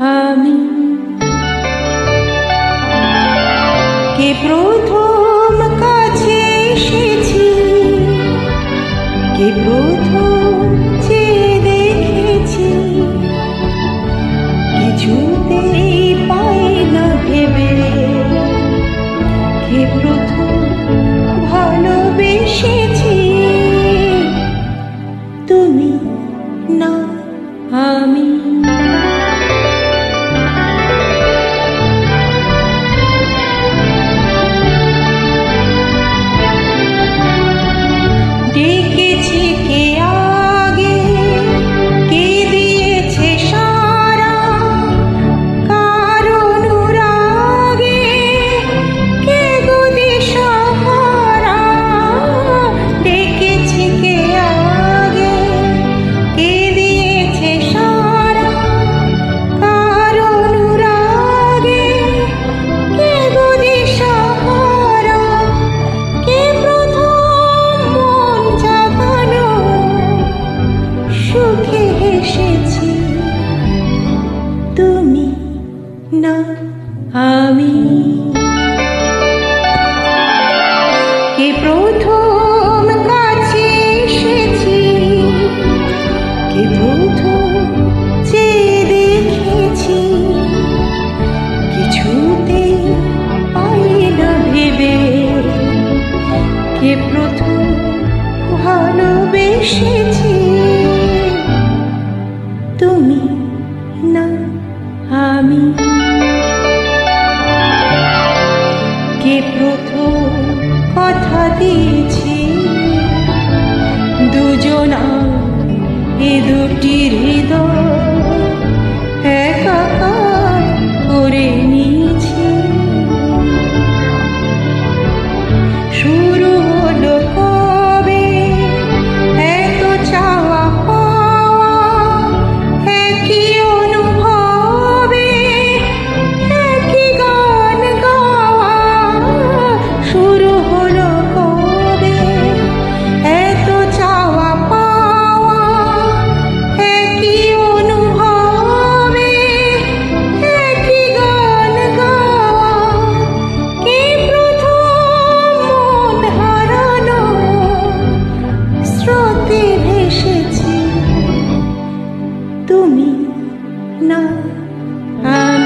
আমি কে প্রথম কাছে এসেছি, কে প্রথম চেয়ে দেখেছি, কিছুতেই পাই না ভেবে, কে প্রথম ভালোবেসেছি। তুমি না আমি। ডেকেছি কে আগে, কে দিয়েছে সারা, কার অনুরাগে কে গো দিশাহারা। ডেকেছি কে আগে, কে দিয়েছে সারা, কার অনুরাগে কে গো দিশাহারা। কে সুখে হেসেছি, তুমি না আমি। কে প্রথম কাছে এসেছি, কে প্রথম চেয়ে দেখেছি, কিছুতেই পাই না ভেবে, কে প্রথম ভালোবেসেছি। তুমি না আমি। কে প্রথম কথা দিয়েছি, দুজনা এ দুটি হৃদয় একাকার করে নিয়েছি। শুরু হলো কবে এত চাওয়া পাওয়া, একই অনুভবে একই গান গাওয়া। শুরু হলো কবে এত চাওয়া পাওয়া, একই অনুভবে একই গান গাওয়া। কে প্রথম মন হারানো স্রোতে ভেসেছি, তুমি না আমি।